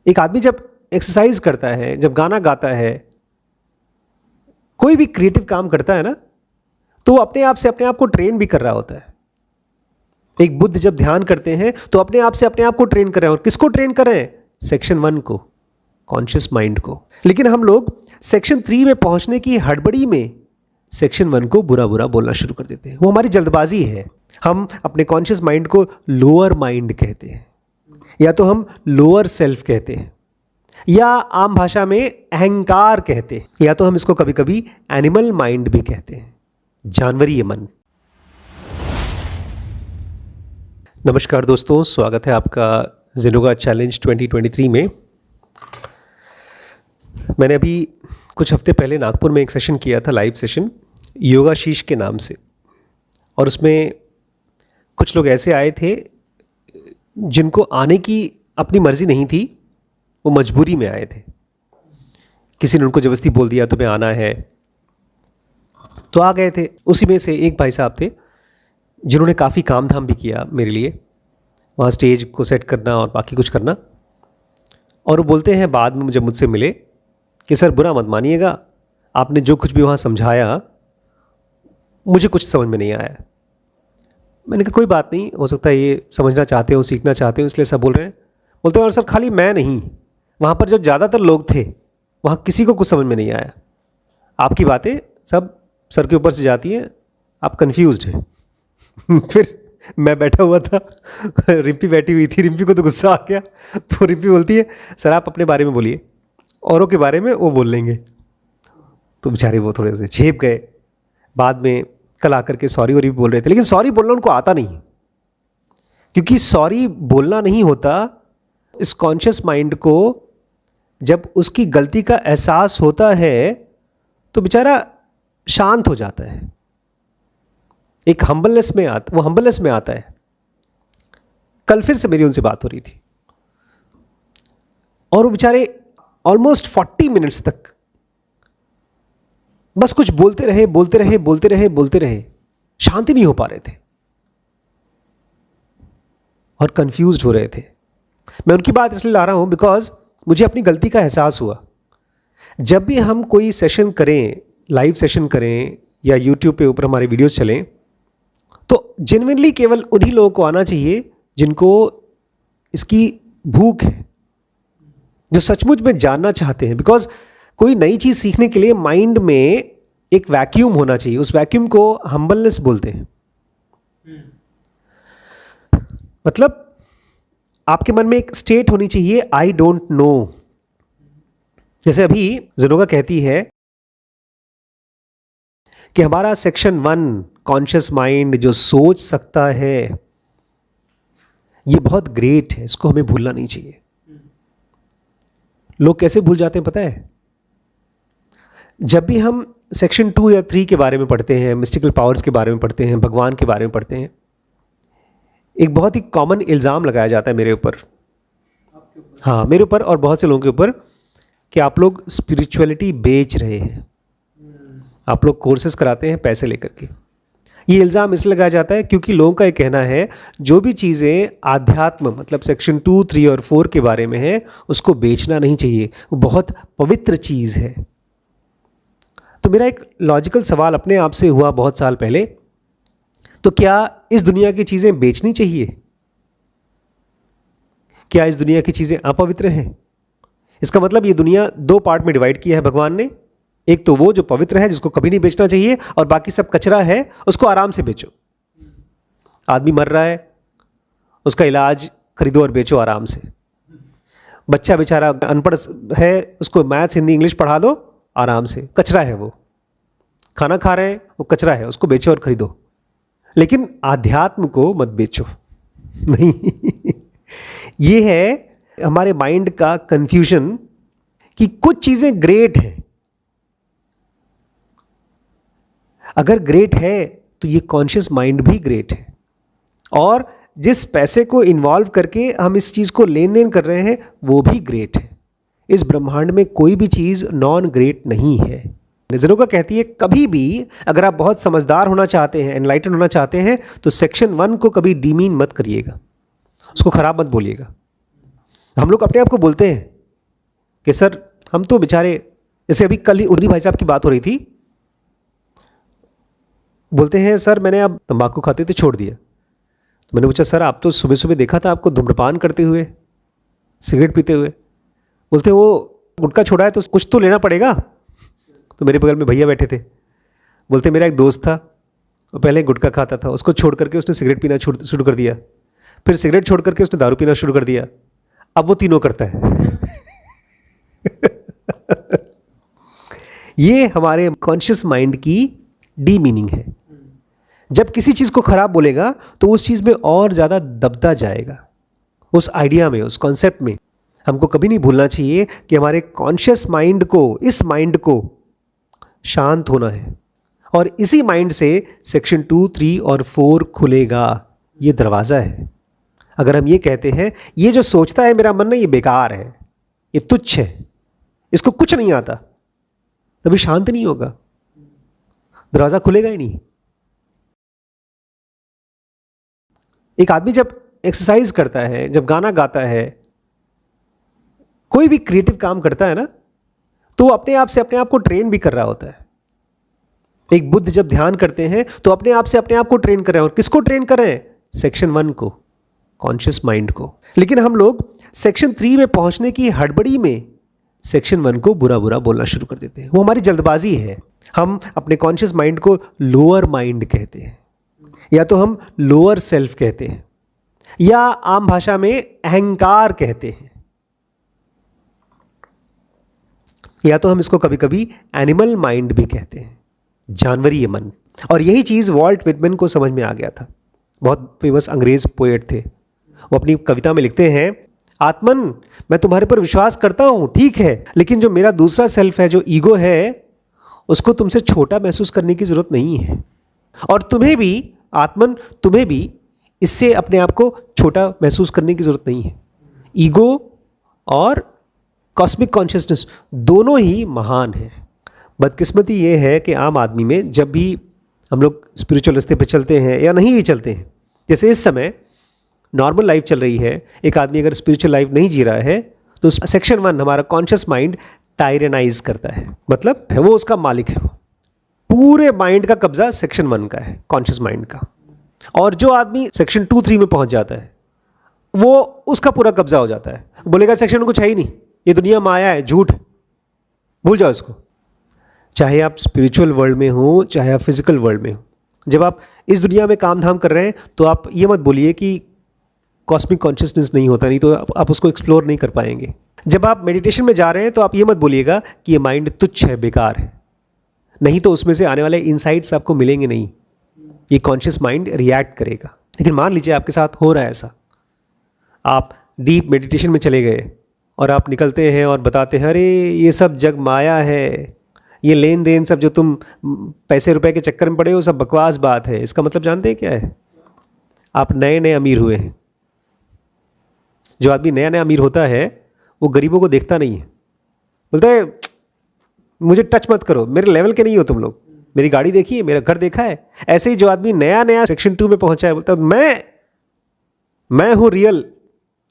एक आदमी जब एक्सरसाइज करता है, जब गाना गाता है, कोई भी क्रिएटिव काम करता है ना, तो वो अपने आप से अपने आप को ट्रेन भी कर रहा होता है। एक बुद्ध जब ध्यान करते हैं तो अपने आप से अपने आप को ट्रेन कर रहे हैं। और किसको ट्रेन कर रहे हैं? सेक्शन 1 को, कॉन्शियस माइंड को। लेकिन हम लोग सेक्शन 3 में पहुंचने की हड़बड़ी में सेक्शन 1 को बुरा बुरा बोलना शुरू कर देते हैं। वो हमारी जल्दबाजी है। हम अपने कॉन्शियस माइंड को लोअर माइंड कहते हैं, या तो हम लोअर सेल्फ कहते हैं, या आम भाषा में अहंकार कहते हैं, या तो हम इसको कभी कभी एनिमल माइंड भी कहते हैं, जानवरीय मन। नमस्कार दोस्तों, स्वागत है आपका ज़ेनोगा चैलेंज 2023 में। मैंने अभी कुछ हफ्ते पहले नागपुर में एक सेशन किया था, लाइव सेशन, योगाशीष के नाम से। और उसमें कुछ लोग ऐसे आए थे जिनको आने की अपनी मर्जी नहीं थी, वो मजबूरी में आए थे। किसी ने उनको ज़बरदस्ती बोल दिया तुम्हें आना है, तो आ गए थे। उसी में से एक भाई साहब थे जिन्होंने काफ़ी काम धाम भी किया मेरे लिए, वहाँ स्टेज को सेट करना और बाकी कुछ करना। और वो बोलते हैं बाद में जब मुझसे मिले कि सर बुरा मत मानिएगा, आपने जो कुछ भी वहाँ समझाया मुझे कुछ समझ में नहीं आया। मैंने कहा कोई बात नहीं, हो सकता है ये समझना चाहते हो, सीखना चाहते हो, इसलिए सब बोल रहे हैं। बोलते हैं और सर खाली मैं नहीं, वहाँ पर जो ज़्यादातर लोग थे वहाँ किसी को कुछ समझ में नहीं आया। आपकी बातें सब सर के ऊपर से जाती हैं, आप कन्फ्यूज्ड हैं। फिर मैं बैठा हुआ था, रिम्पी बैठी हुई थी। रिम्पी को तो गुस्सा आ गया, तो रिम्पी बोलती है सर आप अपने बारे में बोलिए, औरों के बारे में वो बोल लेंगे। तो बेचारे वो थोड़े से झेप गए। बाद में कल आकर के सॉरी वॉरी भी बोल रहे थे, लेकिन सॉरी बोलना उनको आता नहीं, क्योंकि सॉरी बोलना नहीं होता। इस कॉन्शियस माइंड को जब उसकी गलती का एहसास होता है तो बेचारा शांत हो जाता है, एक हम्बलनेस में वो हम्बलनेस में आता है। कल फिर से मेरी उनसे बात हो रही थी और वो बेचारे ऑलमोस्ट 40 मिनट्स तक बस कुछ बोलते रहे, शांति नहीं हो पा रहे थे और कंफ्यूज्ड हो रहे थे। मैं उनकी बात इसलिए ला रहा हूं बिकॉज मुझे अपनी गलती का एहसास हुआ। जब भी हम कोई सेशन करें, लाइव सेशन करें या यूट्यूब पे ऊपर हमारे वीडियोस चलें, तो जेन्युइनली केवल उन्हीं लोगों को आना चाहिए जिनको इसकी भूख है, जो सचमुच में जानना चाहते हैं। बिकॉज कोई नई चीज़ सीखने के लिए माइंड में एक वैक्यूम होना चाहिए, उस वैक्यूम को हम्बलनेस बोलते हैं। मतलब आपके मन में एक स्टेट होनी चाहिए, आई डोंट नो। जैसे अभी ज़ेनोगा कहती है कि हमारा सेक्शन 1 कॉन्शियस माइंड जो सोच सकता है ये बहुत ग्रेट है, इसको हमें भूलना नहीं चाहिए। लोग कैसे भूल जाते हैं पता है? जब भी हम सेक्शन 2 या 3 के बारे में पढ़ते हैं, मिस्टिकल पावर्स के बारे में पढ़ते हैं, भगवान के बारे में पढ़ते हैं, एक बहुत ही कॉमन इल्ज़ाम लगाया जाता है मेरे ऊपर, हाँ मेरे ऊपर और बहुत से लोगों के ऊपर, कि आप लोग स्पिरिचुअलिटी बेच रहे हैं, आप लोग कोर्सेज कराते हैं पैसे लेकर के। ये इल्ज़ाम इसलिए लगाया जाता है क्योंकि लोगों का ये कहना है जो भी चीज़ें आध्यात्म मतलब सेक्शन 2, 3 और 4 के बारे में है उसको बेचना नहीं चाहिए, वो बहुत पवित्र चीज़ है। तो मेरा एक लॉजिकल सवाल अपने आप से हुआ बहुत साल पहले, तो क्या इस दुनिया की चीज़ें बेचनी चाहिए? क्या इस दुनिया की चीज़ें अपवित्र हैं? इसका मतलब ये दुनिया 2 पार्ट में डिवाइड किया है भगवान ने। एक तो वो जो पवित्र है जिसको कभी नहीं बेचना चाहिए, और बाकी सब कचरा है उसको आराम से बेचो। आदमी मर रहा है, उसका इलाज खरीदो और बेचो आराम से। बच्चा बेचारा अनपढ़ है, उसको मैथ्स हिंदी इंग्लिश पढ़ा दो आराम से, कचरा है वो। खाना खा रहे हैं, वो कचरा है, उसको बेचो और खरीदो। लेकिन आध्यात्म को मत बेचो। नहीं ये है हमारे माइंड का कंफ्यूजन कि कुछ चीजें ग्रेट हैं। अगर ग्रेट है तो ये कॉन्शियस माइंड भी ग्रेट है, और जिस पैसे को इन्वॉल्व करके हम इस चीज को लेन देन कर रहे हैं वो भी ग्रेट है। इस ब्रह्मांड में कोई भी चीज नॉन ग्रेट नहीं है। ज़ेनोगा कहती है कभी भी अगर आप बहुत समझदार होना चाहते हैं, एनलाइटन होना चाहते हैं, तो सेक्शन 1 को कभी डीमीन मत करिएगा, उसको खराब मत बोलिएगा। हम लोग अपने आप को बोलते हैं कि सर हम तो बेचारे, जैसे अभी कल ही उन्हीं भाई साहब की बात हो रही थी, बोलते हैं सर मैंने अब तंबाकू खाते थे छोड़ दिया। तो मैंने पूछा सर आप तो सुबह सुबह देखा था आपको धूम्रपान करते हुए, सिगरेट पीते हुए। बोलते वो गुटखा छोड़ा है तो कुछ तो लेना पड़ेगा। तो मेरे बगल में भैया बैठे थे, बोलते मेरा एक दोस्त था, वो पहले गुटखा खाता था, उसको छोड़ करके उसने सिगरेट पीना शुरू कर दिया, फिर सिगरेट छोड़ करके उसने दारू पीना शुरू कर दिया, अब वो तीनों करता है। ये हमारे कॉन्शियस माइंड की डी मीनिंग है। जब किसी चीज़ को खराब बोलेगा तो उस चीज़ में और ज़्यादा दबता जाएगा, उस आइडिया में, उस कॉन्सेप्ट में। हमको कभी नहीं भूलना चाहिए कि हमारे कॉन्शियस माइंड को, इस माइंड को शांत होना है, और इसी माइंड से सेक्शन 2, 3 और 4 खुलेगा। ये दरवाज़ा है। अगर हम ये कहते हैं ये जो सोचता है मेरा मन ना, ये बेकार है, ये तुच्छ है, इसको कुछ नहीं आता, तभी शांत नहीं होगा, दरवाज़ा खुलेगा ही नहीं। एक आदमी जब एक्सरसाइज करता है, जब गाना गाता है, कोई भी क्रिएटिव काम करता है ना, तो वो अपने आप से अपने आप को ट्रेन भी कर रहा होता है। एक बुद्ध जब ध्यान करते हैं तो अपने आप से अपने आप को ट्रेन कर रहे हैं। और किसको ट्रेन कर रहे हैं? सेक्शन 1 को, कॉन्शियस माइंड को। लेकिन हम लोग सेक्शन 3 में पहुंचने की हड़बड़ी में सेक्शन 1 को बुरा बुरा बोलना शुरू कर देते हैं। वो हमारी जल्दबाजी है। हम अपने कॉन्शियस माइंड को लोअर माइंड कहते हैं, या तो हम लोअर सेल्फ कहते हैं, या आम भाषा में अहंकार कहते हैं, या तो हम इसको कभी कभी एनिमल माइंड भी कहते हैं, जानवरीय मन। और यही चीज़ वॉल्ट विटमैन को समझ में आ गया था। बहुत फेमस अंग्रेज पोएट थे। वो अपनी कविता में लिखते हैं, आत्मन मैं तुम्हारे पर विश्वास करता हूं, ठीक है, लेकिन जो मेरा दूसरा सेल्फ है, जो ईगो है, उसको तुमसे छोटा महसूस करने की जरूरत नहीं है। और तुम्हें भी आत्मन, तुम्हें भी इससे अपने आप को छोटा महसूस करने की जरूरत नहीं है। ईगो और कॉस्मिक कॉन्शियसनेस दोनों ही महान हैं। बदकिस्मती ये है कि आम आदमी में जब भी हम लोग स्पिरिचुअल रास्ते पे चलते हैं या नहीं भी चलते हैं, जैसे इस समय नॉर्मल लाइफ चल रही है, एक आदमी अगर स्पिरिचुअल लाइफ नहीं जी रहा है तो सेक्शन 1 हमारा कॉन्शियस माइंड टायरेनाइज करता है, मतलब है वो उसका मालिक है। पूरे माइंड का कब्जा सेक्शन 1 का है, कॉन्शियस माइंड का। और जो आदमी सेक्शन 2, 3 में पहुंच जाता है वो उसका पूरा कब्जा हो जाता है। बोलेगा सेक्शन 1 कुछ है ही नहीं, ये दुनिया माया है, झूठ, भूल जाओ इसको। चाहे आप स्पिरिचुअल वर्ल्ड में हो, चाहे आप फिजिकल वर्ल्ड में हो, जब आप इस दुनिया में काम धाम कर रहे हैं तो आप ये मत बोलिए कि कॉस्मिक कॉन्शियसनेस नहीं होता, नहीं तो आप उसको एक्सप्लोर नहीं कर पाएंगे। जब आप मेडिटेशन में जा रहे हैं तो आप ये मत बोलिएगा कि ये माइंड तुच्छ है, बेकार है, नहीं तो उसमें से आने वाले इनसाइट्स आपको मिलेंगे नहीं, ये कॉन्शियस माइंड रिएक्ट करेगा। लेकिन मान लीजिए आपके साथ हो रहा है ऐसा, आप डीप मेडिटेशन में चले गए और आप निकलते हैं और बताते हैं अरे ये सब जग माया है, ये लेन देन सब जो तुम पैसे रुपए के चक्कर में पड़े हो सब बकवास बात है। इसका मतलब जानते हैं क्या है? आप नए नए अमीर हुए हैं। जो आदमी नया नया अमीर होता है वो गरीबों को देखता नहीं है, बोलता है मुझे टच मत करो, मेरे लेवल के नहीं हो तुम लोग, मेरी गाड़ी देखिए, मेरा घर देखा है। ऐसे ही जो आदमी नया नया सेक्शन 2 में पहुंचा है बोलता है मैं हूं रियल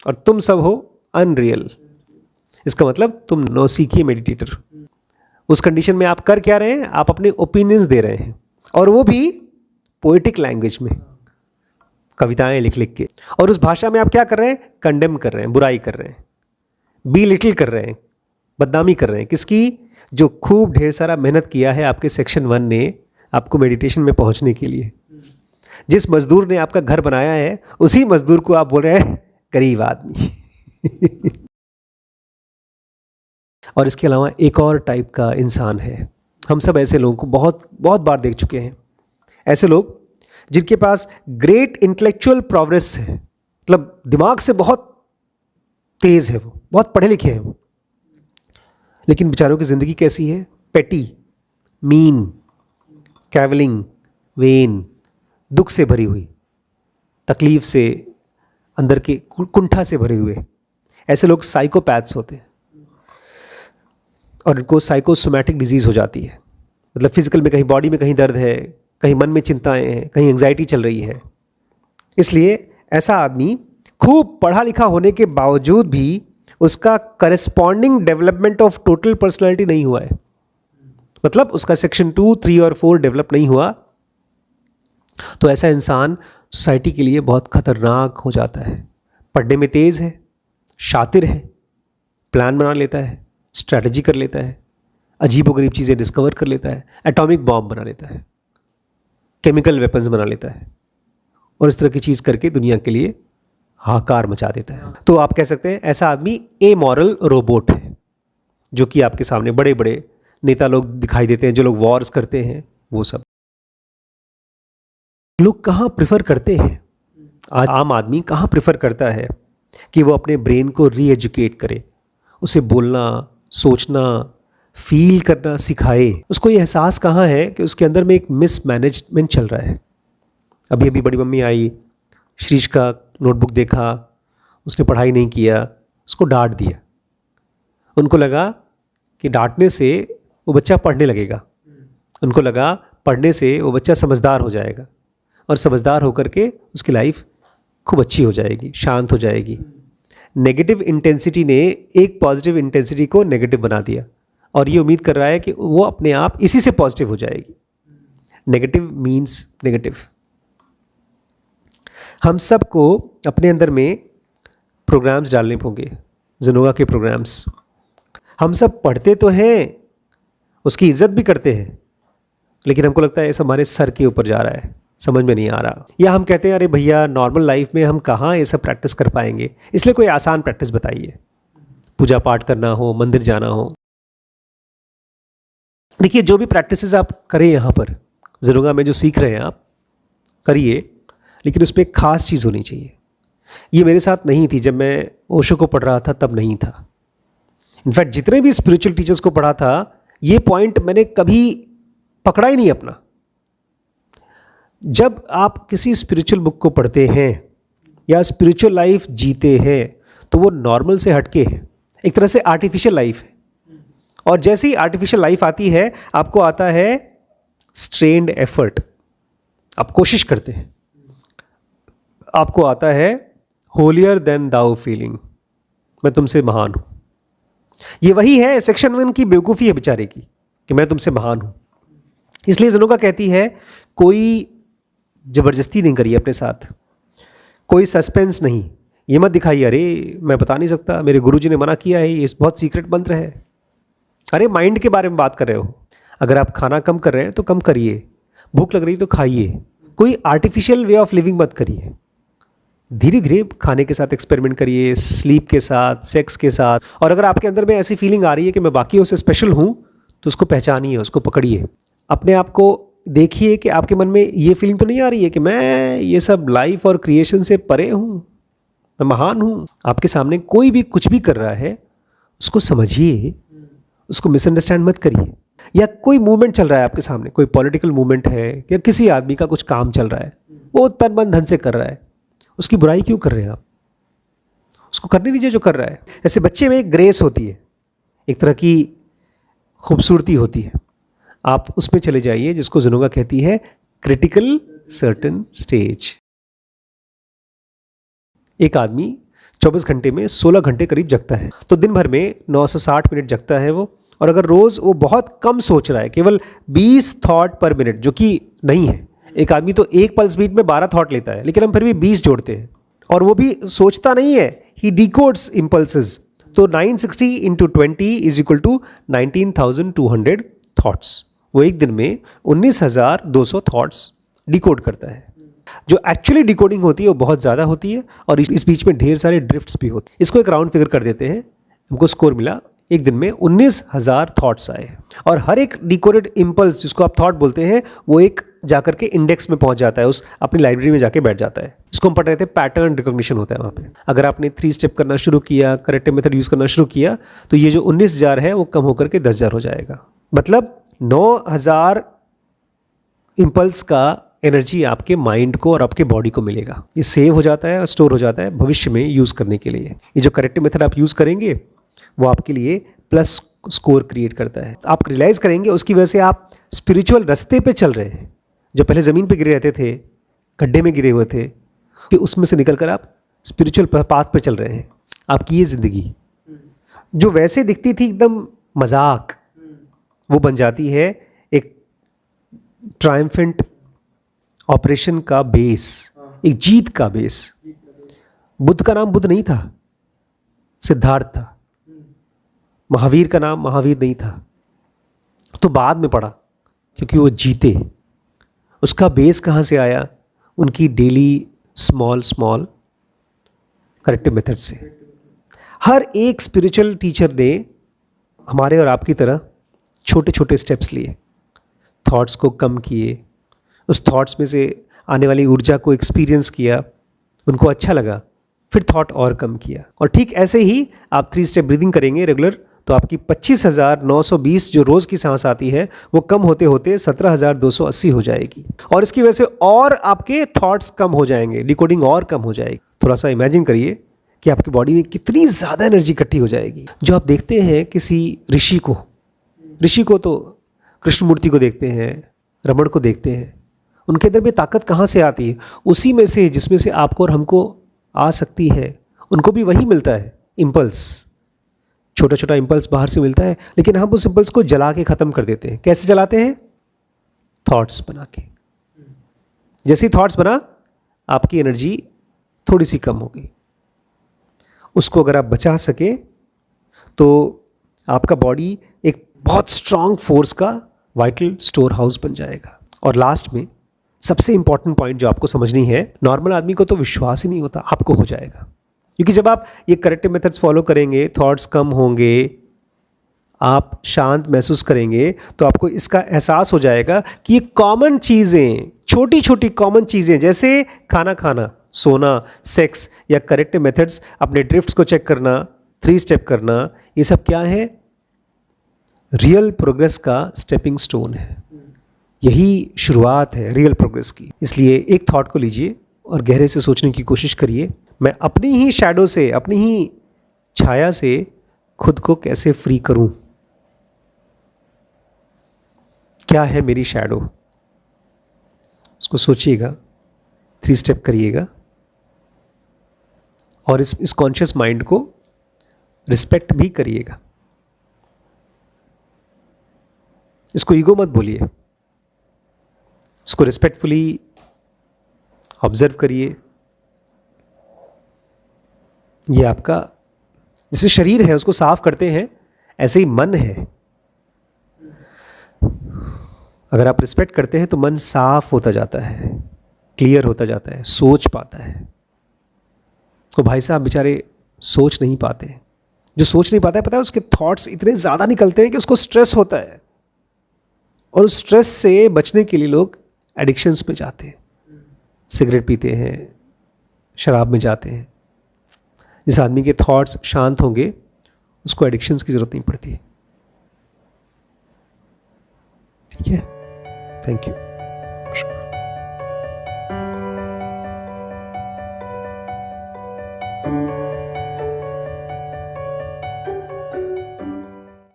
और तुम सब हो अनरियल। इसका मतलब तुम नौसीखिए मेडिटेटर। उस कंडीशन में आप कर क्या रहे हैं? आप अपने ओपिनियंस दे रहे हैं, और वो भी पोएटिक लैंग्वेज में, कविताएं लिख लिख के। और उस भाषा में आप क्या कर रहे हैं? कंडेम कर रहे हैं, बुराई कर रहे हैं, बी लिटिल कर रहे हैं, बदनामी कर रहे हैं। किसकी? जो खूब ढेर सारा मेहनत किया है आपके सेक्शन 1 ने आपको मेडिटेशन में पहुंचने के लिए। जिस मजदूर ने आपका घर बनाया है उसी मजदूर को आप बोल रहे हैं गरीब आदमी। और इसके अलावा एक और टाइप का इंसान है, हम सब ऐसे लोगों को बहुत बहुत बार देख चुके हैं। ऐसे लोग जिनके पास ग्रेट इंटेलेक्चुअल प्रोग्रेस है, मतलब दिमाग से बहुत तेज है, वो बहुत पढ़े लिखे हैं वो, लेकिन बेचारों की जिंदगी कैसी है? पेटी, मीन, कैवलिंग, वेन, दुख से भरी हुई, तकलीफ से, अंदर के कुंठा से भरे हुए। ऐसे लोग साइकोपैथ्स होते हैं और उनको साइकोसोमैटिक डिजीज हो जाती है। मतलब फिजिकल में कहीं बॉडी में कहीं दर्द है, कहीं मन में चिंताएं हैं, कहीं एंग्जाइटी चल रही है। इसलिए ऐसा आदमी खूब पढ़ा लिखा होने के बावजूद भी उसका corresponding development of total personality नहीं हुआ है, मतलब उसका सेक्शन 2, 3 और 4 डेवलप नहीं हुआ, तो ऐसा इंसान सोसाइटी के लिए बहुत खतरनाक हो जाता है। पढ़ने में तेज है, शातिर है, प्लान बना लेता है, स्ट्रैटेजी कर लेता है, अजीबोगरीब चीज़ें डिस्कवर कर लेता है, एटॉमिक बॉम्ब बना लेता है, केमिकल वेपन्स बना लेता है, और इस तरह की चीज़ करके दुनिया के लिए हाहाकार मचा देता है। तो आप कह सकते हैं ऐसा आदमी एमोरल रोबोट है, जो कि आपके सामने बड़े बड़े नेता लोग दिखाई देते हैं, जो लोग वॉर्स करते हैं, वो सब लोग कहाँ प्रेफर करते हैं। आज आम आदमी कहाँ प्रेफर करता है कि वो अपने ब्रेन को री एजुकेट करे, उसे बोलना, सोचना, फील करना सिखाए। उसको ये एहसास कहाँ है कि उसके अंदर में एक मिसमैनेजमेंट चल रहा है। अभी अभी बड़ी मम्मी आई, श्रीश का नोटबुक देखा, उसने पढ़ाई नहीं किया, उसको डांट दिया। उनको लगा कि डांटने से वो बच्चा पढ़ने लगेगा, उनको लगा पढ़ने से वो बच्चा समझदार हो जाएगा, और समझदार होकर के उसकी लाइफ खूब अच्छी हो जाएगी, शांत हो जाएगी। नेगेटिव इंटेंसिटी ने एक पॉजिटिव इंटेंसिटी को नेगेटिव बना दिया, और ये उम्मीद कर रहा है कि वो अपने आप इसी से पॉजिटिव हो जाएगी। Negative means negative. हम सबको अपने अंदर में प्रोग्राम्स डालने होंगे, ज़नोगा के प्रोग्राम्स। हम सब पढ़ते तो हैं, उसकी इज्जत भी करते हैं, लेकिन हमको लगता है इस हमारे सर के ऊपर जा रहा है, समझ में नहीं आ रहा। या हम कहते हैं अरे भैया नॉर्मल लाइफ में हम कहाँ ये सब प्रैक्टिस कर पाएंगे, इसलिए कोई आसान प्रैक्टिस बताइए। पूजा पाठ करना हो, मंदिर जाना हो। देखिए जो भी प्रैक्टिसेस आप करें यहाँ पर ज़नोगा में, जो सीख रहे हैं आप करिए, लेकिन उसमें एक खास चीज़ होनी चाहिए। ये मेरे साथ नहीं थी जब मैं ओशो को पढ़ रहा था, तब नहीं था। इनफैक्ट जितने भी स्पिरिचुअल टीचर्स को पढ़ा था, ये पॉइंट मैंने कभी पकड़ा ही नहीं अपना। जब आप किसी स्पिरिचुअल बुक को पढ़ते हैं या स्पिरिचुअल लाइफ जीते हैं, तो वो नॉर्मल से हटके है, एक तरह से आर्टिफिशियल लाइफ है। और जैसे ही आर्टिफिशियल लाइफ आती है, आपको आता है स्ट्रेन्ड एफर्ट, आप कोशिश करते हैं, आपको आता है होलियर देन दाउ फीलिंग, मैं तुमसे महान हूं। ये वही है सेक्शन 1 की बेवकूफ़ी है बेचारे की, कि मैं तुमसे महान हूं। इसलिए ज़नोगा कहती है कोई ज़बरदस्ती नहीं करिए अपने साथ, कोई सस्पेंस नहीं, ये मत दिखाइए अरे मैं बता नहीं सकता, मेरे गुरुजी ने मना किया है, ये बहुत सीक्रेट मंत्र है। अरे माइंड के बारे में बात कर रहे हो। अगर आप खाना कम कर रहे हैं तो कम करिए, भूख लग रही तो खाइए, कोई आर्टिफिशियल वे ऑफ लिविंग मत करिए। धीरे धीरे खाने के साथ एक्सपेरिमेंट करिए, स्लीप के साथ, सेक्स के साथ। और अगर आपके अंदर में ऐसी फीलिंग आ रही है कि मैं बाकियों से स्पेशल हूँ, तो उसको पहचानिए, उसको पकड़िए। अपने आप को देखिए कि आपके मन में ये फीलिंग तो नहीं आ रही है कि मैं ये सब लाइफ और क्रिएशन से परे हूँ, मैं महान हूँ। आपके सामने कोई भी कुछ भी कर रहा है, उसको समझिए, उसको मिसअंडरस्टैंड मत करिए। या कोई मूवमेंट चल रहा है आपके सामने, कोई पॉलिटिकल मूवमेंट है, या किसी आदमी का कुछ काम चल रहा है, वो तन मन धन से कर रहा है, उसकी बुराई क्यों कर रहे हैं आप? उसको करने दीजिए जो कर रहा है। जैसे बच्चे में एक ग्रेस होती है, एक तरह की खूबसूरती होती है, आप उसमें चले जाइए, जिसको ज़नोगा कहती है क्रिटिकल सर्टेन स्टेज। एक आदमी 24 घंटे में 16 घंटे करीब जगता है, तो दिन भर में 960 मिनट जगता है वो। और अगर रोज़ वो बहुत कम सोच रहा है, केवल 20 थॉट पर मिनट, जो कि नहीं है। एक आदमी तो एक पल्स बीट में 12 थॉट लेता है, लेकिन हम फिर भी 20 जोड़ते हैं, और वो भी सोचता नहीं है, ही डिकोड्स इम्पल्सेस। तो 960 into 20 is equal to 19,200 thoughts. वो एक दिन में 19,200 थॉट्स डिकोड करता है। जो एक्चुअली डिकोडिंग होती है वो बहुत ज़्यादा होती है, और इस बीच में ढेर सारे ड्रिफ्ट्स भी होते हैं। इसको एक राउंड फिगर कर देते हैं, हमको स्कोर मिला, एक दिन में 19,000 थॉट्स आए। और हर एक डिकोडेड इम्पल्स, जिसको आप थॉट बोलते हैं, वो एक जाकर के इंडेक्स में पहुंच जाता है, उस अपनी लाइब्रेरी में जाके बैठ जाता है। इसको हम पढ़ रहे थे, पैटर्न रिकॉग्निशन होता है वहाँ पे। अगर आपने 3 स्टेप करना शुरू किया, करेक्टिव मेथड यूज़ करना शुरू किया, तो ये जो 19,000 है वो कम होकर के 10,000 हो जाएगा। मतलब 9,000 इम्पल्स का एनर्जी आपके माइंड को और आपके बॉडी को मिलेगा। ये सेव हो जाता है और स्टोर हो जाता है भविष्य में यूज़ करने के लिए। ये जो करेक्टिव मेथड आप यूज़ करेंगे, वो आपके लिए प्लस स्कोर क्रिएट करता है। आप रियलाइज़ करेंगे उसकी वजह से आप स्पिरिचुअल रास्ते पे चल रहे हैं। जो पहले ज़मीन पे गिरे रहते थे, गड्ढे में गिरे हुए थे, कि उसमें से निकल कर आप स्पिरिचुअल पाथ पे चल रहे हैं। आपकी ये ज़िंदगी जो वैसे दिखती थी एकदम मजाक, वो बन जाती है एक ट्रायम्फेंट ऑपरेशन का बेस, एक जीत का बेस। बुद्ध का नाम बुद्ध नहीं था, सिद्धार्थ था। महावीर का नाम महावीर नहीं था, तो बाद में पड़ा, क्योंकि वो जीते। उसका बेस कहाँ से आया? उनकी daily small small corrective method से। हर एक स्पिरिचुअल टीचर ने हमारे और आपकी तरह छोटे छोटे स्टेप्स लिए, थॉट्स को कम किए, उस थॉट्स में से आने वाली ऊर्जा को एक्सपीरियंस किया, उनको अच्छा लगा, फिर थॉट और कम किया। और ठीक ऐसे ही आप 3 स्टेप ब्रीदिंग करेंगे रेगुलर, तो आपकी 25,920 जो रोज़ की सांस आती है वो कम होते होते 17,280 हो जाएगी। और इसकी वजह से और आपके थॉट्स कम हो जाएंगे, डिकोडिंग और कम हो जाएगी। थोड़ा सा इमेजिन करिए कि आपकी बॉडी में कितनी ज़्यादा एनर्जी इकट्ठी हो जाएगी। जो आप देखते हैं किसी ऋषि को तो कृष्णमूर्ति को देखते हैं, रमण को देखते हैं, उनके अंदर में ताकत कहाँ से आती है? उसी में से जिसमें से आपको और हमको आ सकती है। उनको भी वही मिलता है, इम्पल्स, छोटा छोटा इम्पल्स बाहर से मिलता है, लेकिन हम उस इम्पल्स को जला के ख़त्म कर देते हैं। कैसे जलाते हैं? थॉट्स बना के। जैसे ही थॉट्स बना, आपकी एनर्जी थोड़ी सी कम हो गई। उसको अगर आप बचा सके तो आपका बॉडी एक बहुत स्ट्रांग फोर्स का वाइटल स्टोर हाउस बन जाएगा। और लास्ट में सबसे इंपॉर्टेंट पॉइंट जो आपको समझनी है, नॉर्मल आदमी को तो विश्वास ही नहीं होता, आपको हो जाएगा। क्योंकि जब आप ये करेक्टिव मेथड्स फॉलो करेंगे, थॉट्स कम होंगे, आप शांत महसूस करेंगे, तो आपको इसका एहसास हो जाएगा कि ये कॉमन चीज़ें, छोटी छोटी कॉमन चीज़ें, जैसे खाना खाना, सोना, सेक्स, या करेक्टिव मेथड्स, अपने ड्रिफ्ट्स को चेक करना, 3 स्टेप करना, ये सब क्या है? रियल प्रोग्रेस का स्टेपिंग स्टोन है। यही शुरुआत है रियल प्रोग्रेस की। इसलिए एक थॉट को लीजिए और गहरे से सोचने की कोशिश करिए, मैं अपनी ही शैडो से, अपनी ही छाया से खुद को कैसे फ्री करूं? क्या है मेरी शैडो? उसको सोचिएगा, 3 स्टेप करिएगा और इस कॉन्शियस माइंड को रिस्पेक्ट भी करिएगा। इसको ईगो मत बोलिए, इसको रिस्पेक्टफुली ऑब्जर्व करिए। ये आपका जैसे शरीर है, उसको साफ करते हैं, ऐसे ही मन है। अगर आप रिस्पेक्ट करते हैं तो मन साफ होता जाता है, क्लियर होता जाता है, सोच पाता है। तो भाई साहब बेचारे सोच नहीं पाते। जो सोच नहीं पाता है, पता है, उसके थॉट्स इतने ज़्यादा निकलते हैं कि उसको स्ट्रेस होता है। और उस स्ट्रेस से बचने के लिए लोग एडिक्शंस में जाते हैं, सिगरेट पीते हैं, शराब में जाते हैं। जिस आदमी के थॉट्स शांत होंगे, उसको एडिक्शंस की ज़रूरत नहीं पड़ती। ठीक है, थैंक यू।